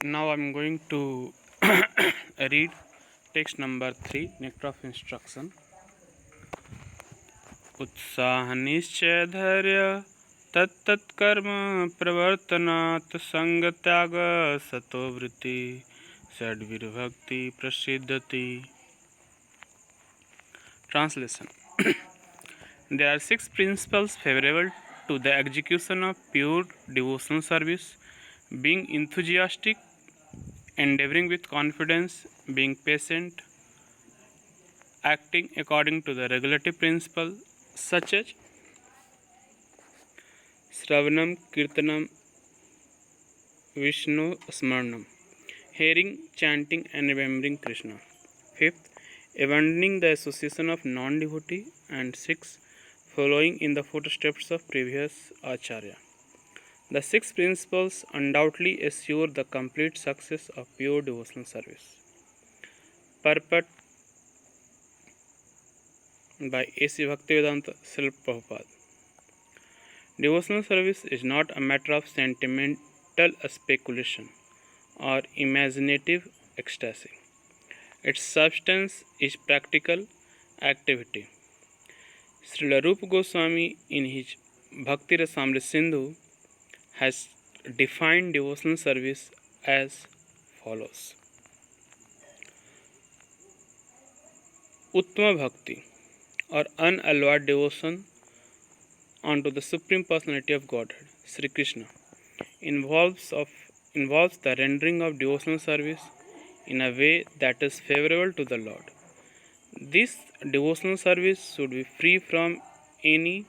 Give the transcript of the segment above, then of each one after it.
Now I'm going to read text number 3, Nectar of Instruction. उत्साह निश्चय धैर्य तत्तत्कर्म प्रवर्तनात् संग त्याग सतोवृत्ति षड्विर्भक्ति प्रसिद्धति. Translation. There are 6 principles favorable to the execution of pure devotional service: being enthusiastic, endeavoring with confidence, being patient, acting according to the regulative principle such as Shravanam, Kirtanam, Vishnu Smaranam, hearing, chanting, and remembering Krishna. 5th, abandoning the association of non-devotee, and 6th, following in the footsteps of previous Acharya. The 6 principles undoubtedly assure the complete success of pure devotional service. Purport by A.C. Bhaktivedanta Srila Prabhupada. Devotional service is not a matter of sentimental speculation or imaginative ecstasy. Its substance is practical activity. Srila Rupa Goswami in his Bhakti Rasamrita Sindhu has defined devotional service as follows. Uttama Bhakti or unalloyed devotion unto the Supreme Personality of Godhead, Sri Krishna, involves the rendering of devotional service in a way that is favorable to the Lord. This devotional service should be free from any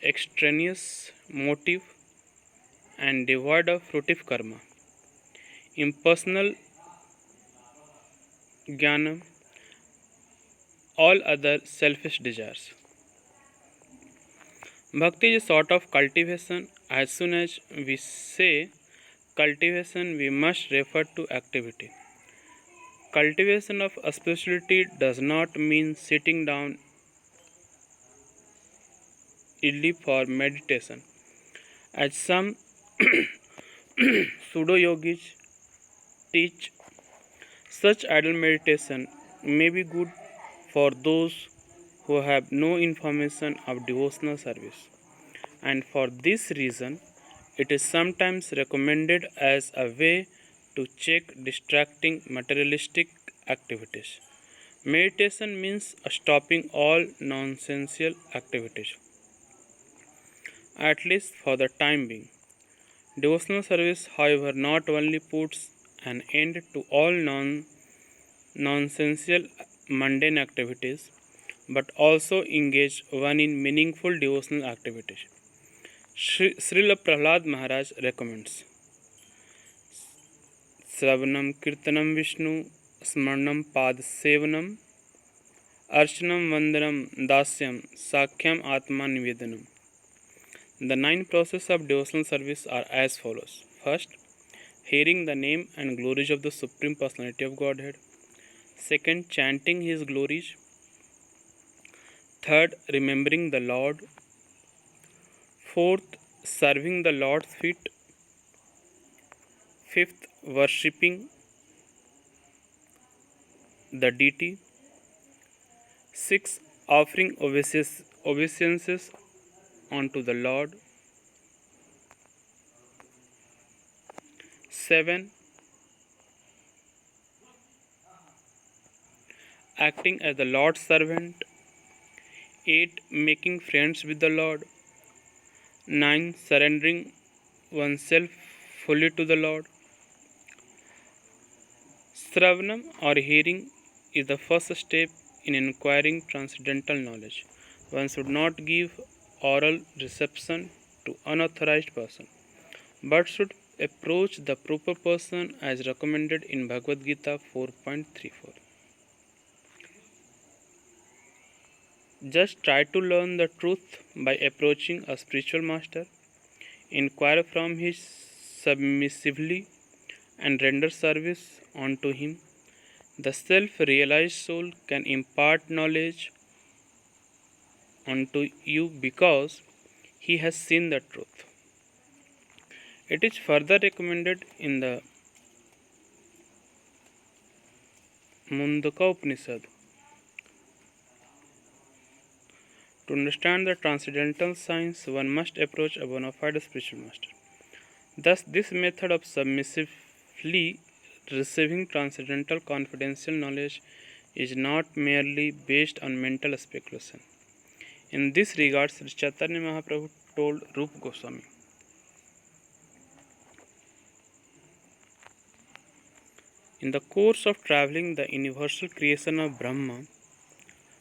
extraneous motive and devoid of fruitive karma, impersonal jnana, all other selfish desires. Bhakti is a sort of cultivation. As soon as we say cultivation, we must refer to activity. Cultivation of spirituality does not mean sitting down idly for meditation, as some pseudo-yogis teach. Such idle meditation may be good for those who have no information of devotional service, and for this reason it is sometimes recommended as a way to check distracting materialistic activities. Meditation means stopping all nonsensical activities, at least for the time being. Devotional service, however, not only puts an end to all nonsensical mundane activities, but also engage one in meaningful devotional activities. Srila Prahlad Maharaj recommends Sravanam, Kirtanam, Vishnu, Smaranam, Pad Sevanam, Archanam, Vandanam, Dasyam, Sakhyam, Atma Nivedanam. The 9 processes of devotional service are as follows. First, hearing the name and glories of the Supreme Personality of Godhead. Second, chanting His glories. Third, remembering the Lord. Fourth, serving the Lord's feet. Fifth, worshipping the deity. Sixth, offering obeisances unto the Lord. 7, acting as the Lord's servant. 8, making friends with the Lord. 9, surrendering oneself fully to the Lord. Sravanam or hearing is the first step in acquiring transcendental knowledge. One should not give oral reception to unauthorized person, but should approach the proper person as recommended in Bhagavad Gita 4.34. Just try to learn the truth by approaching a spiritual master, inquire from him submissively, and render service unto him. The self-realized soul can impart knowledge unto you because he has seen the truth. It is further recommended in the Mundaka Upanishad. To understand the transcendental science, one must approach a bona fide spiritual master. Thus, this method of submissively receiving transcendental confidential knowledge is not merely based on mental speculation. In this regard, Sri Chaitanya Mahaprabhu told Rupa Goswami, in the course of traveling the universal creation of Brahma,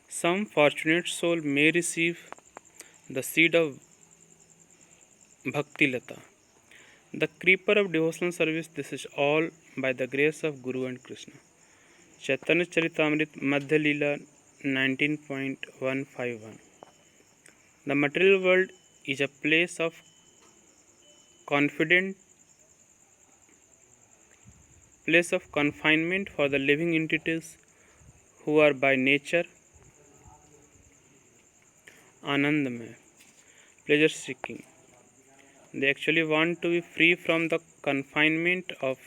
some fortunate soul may receive the seed of Bhakti Lata, the creeper of devotional service. This is all by the grace of Guru and Krishna. Chaitanya Charitamrit Madhya Leela 19.151. The material world is a confident place of confinement for the living entities who are by nature Anandamaya, pleasure seeking. They actually want to be free from the confinement of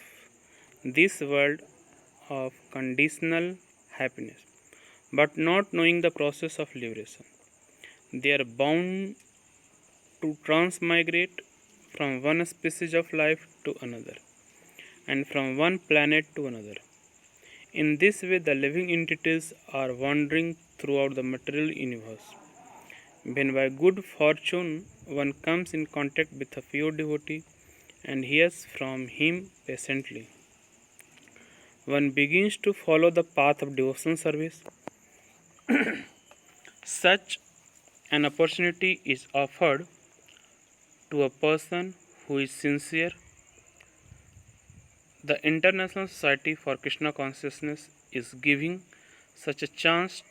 this world of conditional happiness, but not knowing the process of liberation. They are bound to transmigrate from one species of life to another and from one planet to another. In this way, the living entities are wandering throughout the material universe. When by good fortune one comes in contact with a pure devotee and hears from him patiently, one begins to follow the path of devotional service. Such an opportunity is offered to a person who is sincere. The International Society for Krishna Consciousness is giving such a chance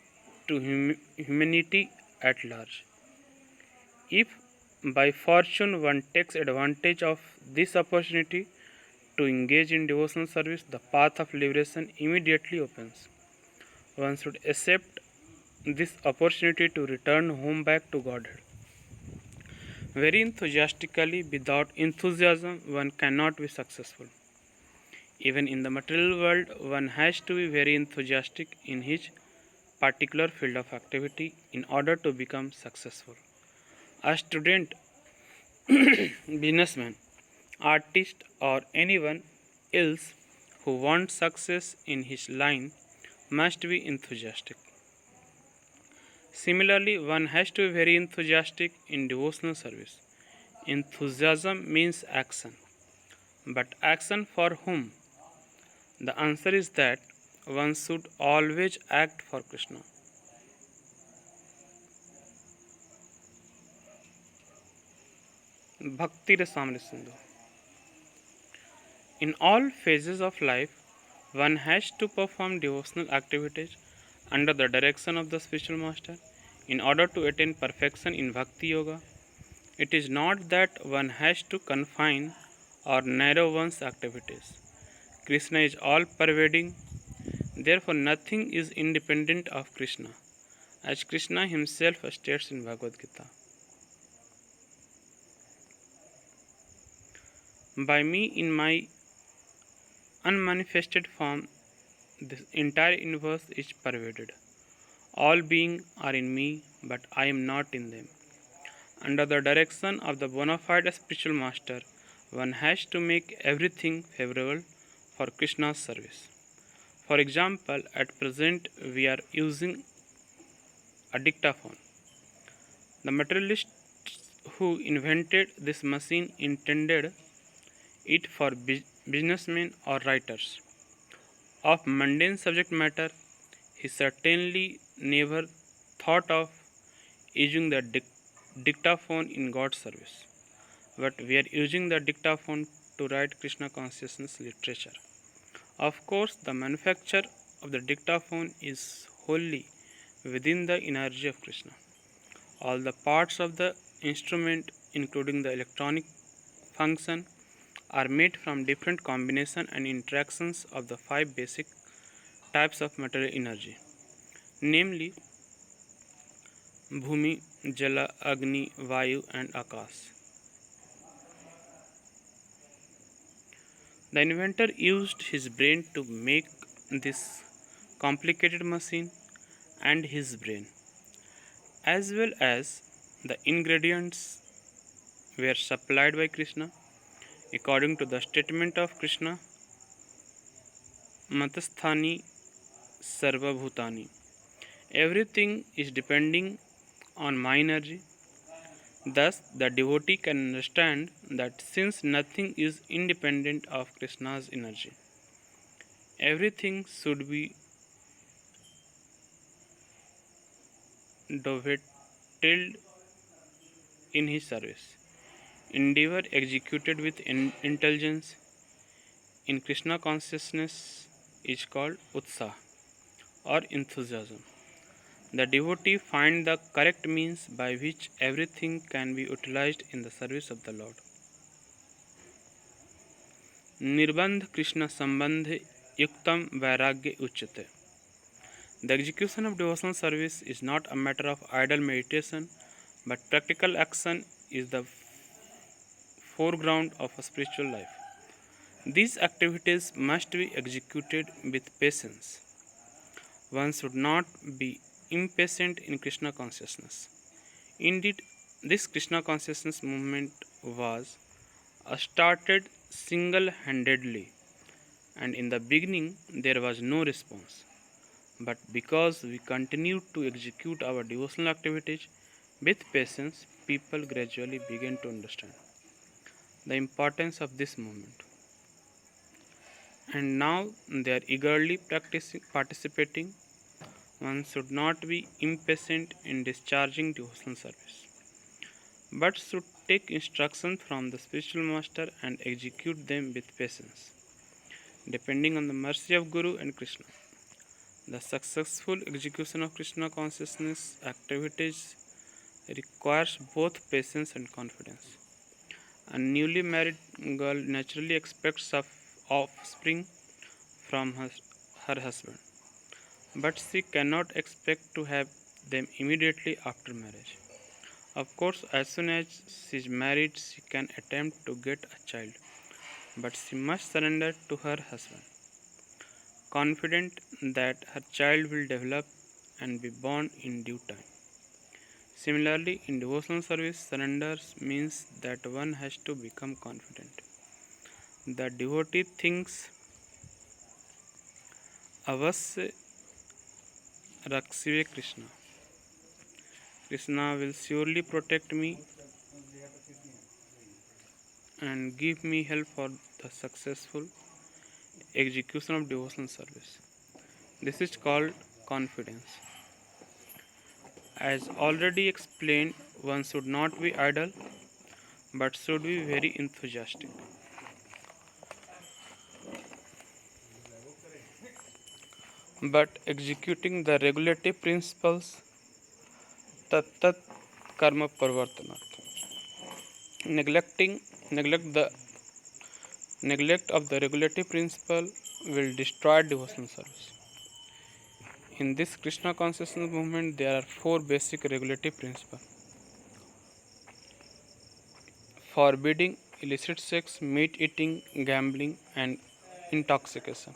to humanity at large. If by fortune one takes advantage of this opportunity to engage in devotional service, the path of liberation immediately opens. One should accept this opportunity to return home back to Godhead. Very enthusiastically, without enthusiasm, one cannot be successful. Even in the material world, one has to be very enthusiastic in his particular field of activity in order to become successful. A student, businessman, artist, or anyone else who wants success in his line must be enthusiastic. Similarly, one has to be very enthusiastic in devotional service. Enthusiasm means action. But action for whom? The answer is that one should always act for Krishna. Bhakti Rasamrita Sindhu. In all phases of life, one has to perform devotional activities under the direction of the spiritual master in order to attain perfection in Bhakti Yoga. It is not that one has to confine or narrow one's activities. Krishna is all pervading, therefore, nothing is independent of Krishna, as Krishna himself states in Bhagavad Gita. By me, in my unmanifested form, this entire universe is pervaded. All beings are in me, but I am not in them. Under the direction of the bona fide spiritual master, one has to make everything favorable for Krishna's service. For example, at present we are using a dictaphone. The materialists who invented this machine intended it for businessmen or writers of mundane subject matter. He certainly never thought of using the dictaphone in God's service. But we are using the dictaphone to write Krishna consciousness literature. Of course, the manufacture of the dictaphone is wholly within the energy of Krishna. All the parts of the instrument, including the electronic function, are made from different combinations and interactions of the five basic types of material energy, namely Bhumi, Jala, Agni, Vayu, and Akash. The inventor used his brain to make this complicated machine, and his brain, as well as the ingredients, were supplied by Krishna. According to the statement of Krishna, Matasthani Sarvabhutani, everything is depending on my energy. Thus, the devotee can understand that since nothing is independent of Krishna's energy, everything should be dovetailed in his service. Endeavor executed with intelligence in Krishna consciousness is called utsaha or enthusiasm. The devotee finds the correct means by which everything can be utilized in the service of the Lord. Nirbandh Krishna Sambandh Yuktam Vairagya Uchyate. The execution of devotional service is not a matter of idle meditation, but practical action is the foreground of a spiritual life. These activities must be executed with patience. One should not be impatient in Krishna consciousness. Indeed, this Krishna consciousness movement was started single handedly, and in the beginning there was no response. But because we continued to execute our devotional activities with patience, people gradually began to understand the importance of this movement. And now they are eagerly participating. One should not be impatient in discharging devotional service, but should take instructions from the spiritual master and execute them with patience, depending on the mercy of Guru and Krishna. The successful execution of Krishna consciousness activities requires both patience and confidence. A newly married girl naturally expects offspring from her husband, but she cannot expect to have them immediately after marriage. Of course, as soon as she is married, she can attempt to get a child, but she must surrender to her husband, confident that her child will develop and be born in due time. Similarly, in devotional service, surrender means that one has to become confident. The devotee thinks, Avasya Raksive Krishna. Krishna will surely protect me and give me help for the successful execution of devotional service. This is called confidence. As already explained, one should not be idle but should be very enthusiastic. But executing the regulative principles, tat karma parvartanat. Neglecting neglect the neglect of the regulative principle will destroy devotional service. In this Krishna consciousness movement, there are four basic regulative principles: forbidding illicit sex, meat eating, gambling, and intoxication.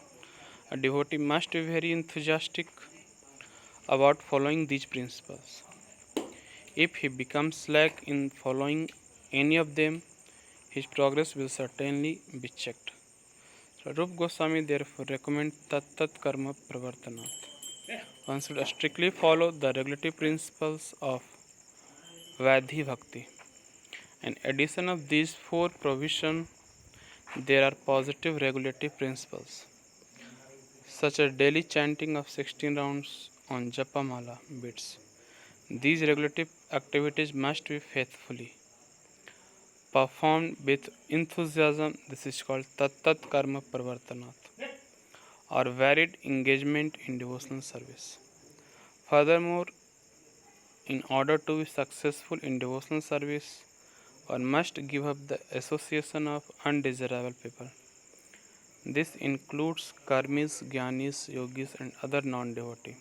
A devotee must be very enthusiastic about following these principles. If he becomes slack in following any of them, his progress will certainly be checked. Rup Goswami therefore recommends Tat Karma Pravartanat. One should strictly follow the regulative principles of Vaidhi Bhakti. In addition of these four provisions, there are positive regulative principles, such as daily chanting of 16 rounds on Japamala beads. These regulative activities must be faithfully performed with enthusiasm. This is called Tat Karma Pravartanat, or varied engagement in devotional service. Furthermore, in order to be successful in devotional service, one must give up the association of undesirable people. This includes karmis, jnanis, yogis, and other non-devotees.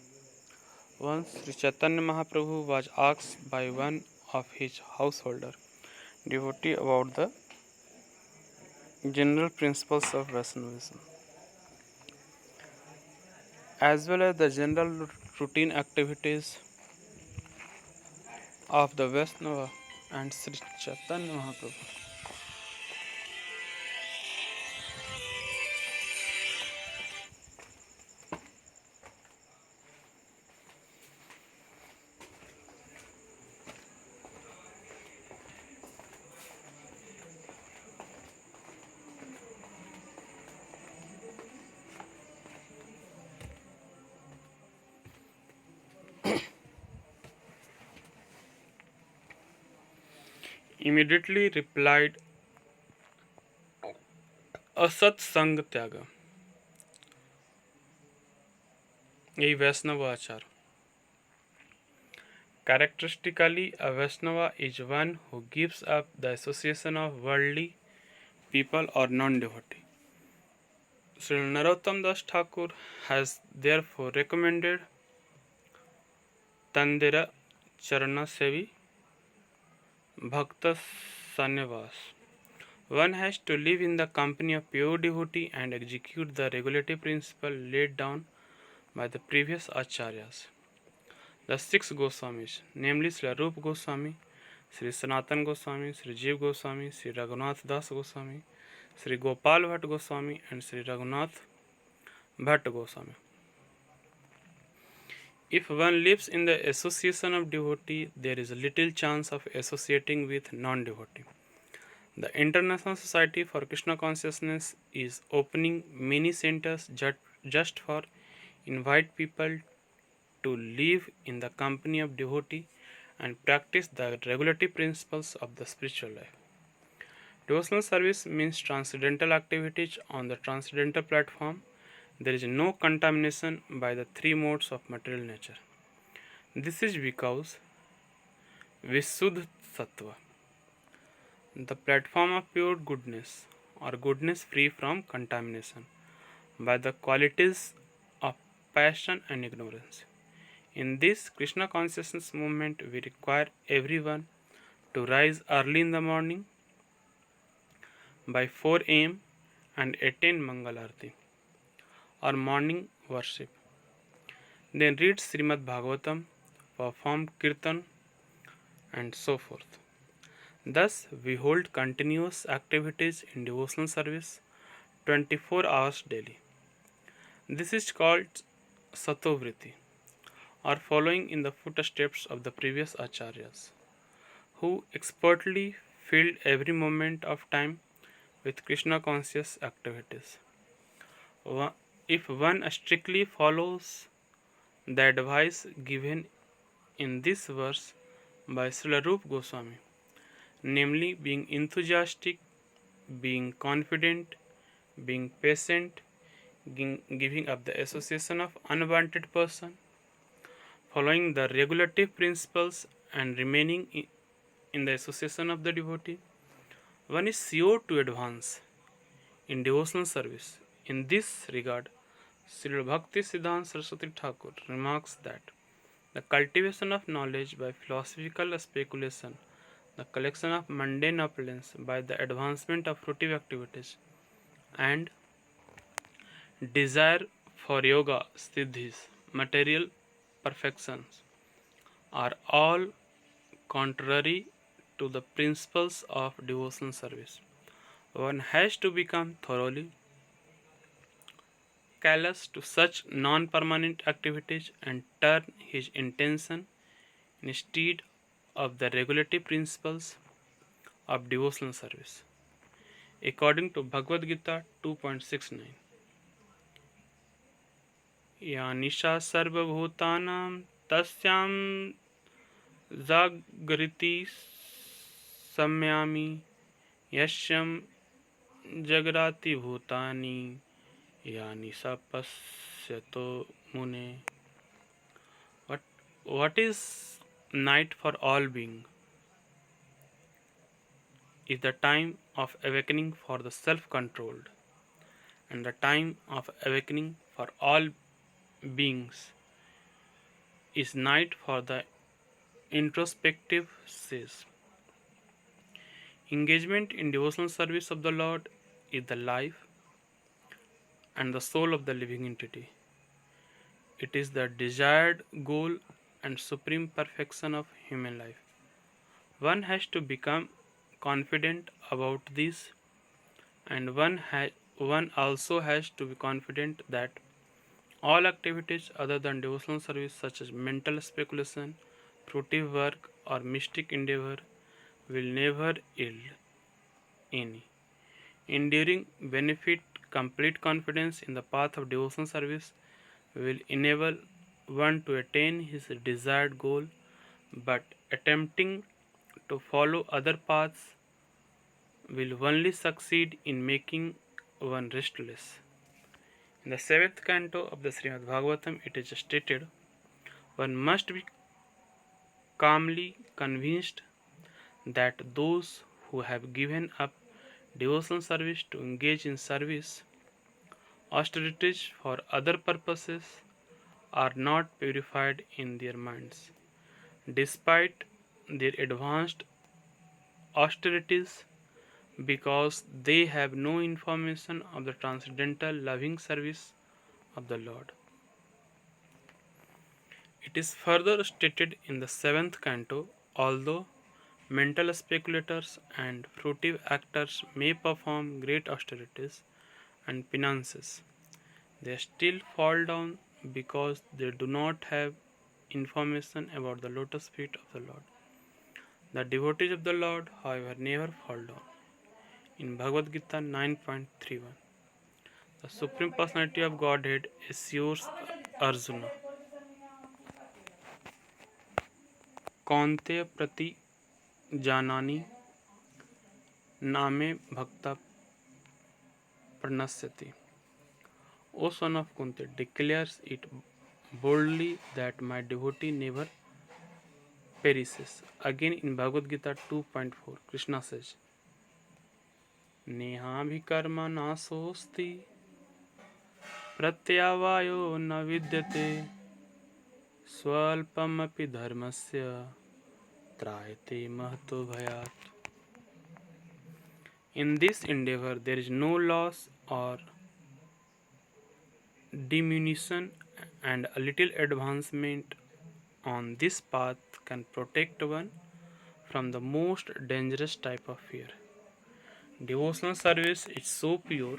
Once Sri Chaitanya Mahaprabhu was asked by one of his householder devotee about the general principles of Vaishnavism, as well as the general routine activities of the Vaishnava and Sri Chaitanya Mahaprabhu. Immediately replied, असत संग त्याग, यही वैष्णव आचार. Characteristically, a Vaishnava is one who gives up the association of worldly people or non-devotee. Sri Narottam Das Thakur has therefore recommended Tandira Charana Sevi Bhakta Sanyavas. One has to live in the company of pure devotee and execute the regulative principle laid down by the previous acharyas. The six Goswamis, namely Sri Rupa Goswami, Sri Sanatan Goswami, Sri Jeev Goswami, Sri Raghunath Das Goswami, Sri Gopal Bhatt Goswami, and Sri Raghunath Bhatt Goswami. If one lives in the association of devotee, there is little chance of associating with non-devotee. The International Society for Krishna Consciousness is opening many centers just for invite people to live in the company of devotee and practice the regulative principles of the spiritual life. Devotional service means transcendental activities on the transcendental platform. There is no contamination by the three modes of material nature. This is because Visuddha Sattva, the platform of pure goodness or goodness free from contamination by the qualities of passion and ignorance. In this Krishna consciousness movement, we require everyone to rise early in the morning by 4 a.m. and attend Mangal Arati or morning worship. Then read Srimad Bhagavatam, perform Kirtan, and so forth. Thus, we hold continuous activities in devotional service 24 hours daily. This is called Satovriti, or following in the footsteps of the previous acharyas, who expertly filled every moment of time with Krishna conscious activities. If one strictly follows the advice given in this verse by Srila Rupa Goswami, namely being enthusiastic, being confident, being patient, giving up the association of unwanted person, following the regulative principles and remaining in the association of the devotee, one is sure to advance in devotional service. In this regard, Sri Bhakti Siddhanta Saraswati Thakur remarks that the cultivation of knowledge by philosophical speculation, the collection of mundane opulence by the advancement of fruitive activities, and desire for yoga, siddhis, material perfections are all contrary to the principles of devotional service. One has to become thoroughly callous to such non permanent activities and turn his intention instead of the regulative principles of devotional service. According to Bhagavad Gita 2.69, या निशा सर्वभूतानां तस्यां जागृति संयामि यस्यं जगराति भूतानि या निशा पश्यतो मुने. What, what is night for all being is the time of awakening for the self-controlled, and the time of awakening for all beings is night for the introspective sage. Engagement in devotional service of the Lord is the life and the soul of the living entity. It is the desired goal and supreme perfection of human life. One has to become confident about this, and one also has to be confident that all activities other than devotional service, such as mental speculation, fruitive work, or mystic endeavor, will never yield any enduring benefit. Complete confidence in the path of devotional service will enable one to attain his desired goal, but attempting to follow other paths will only succeed in making one restless. In the seventh canto of the Srimad Bhagavatam, it is stated, one must be calmly convinced that those who have given up devotional service to engage in service austerities for other purposes are not purified in their minds, despite their advanced austerities, because they have no information of the transcendental loving service of the Lord. It is further stated in the seventh canto, although mental speculators and fruitive actors may perform great austerities and penances, they still fall down because they do not have information about the lotus feet of the Lord. The devotees of the Lord, however, never fall down. In Bhagavad Gita 9.31, the Supreme Personality of Godhead assures Arjuna, कौन्तेय प्रति जानani नामे भक्ता pranasati. O son of Kunti, declares it boldly that my devotee never perishes. Again in Bhagavad Gita 2.4, Krishna says, नेहाभिकर्म नाशोऽस्ति प्रत्यवायो न विद्यते स्वल्पमपि धर्मस्य त्रायते महतो भयात्. In this endeavor there is no loss or diminution, and a little advancement on this path can protect one from the most dangerous type of fear. Devotional service is so pure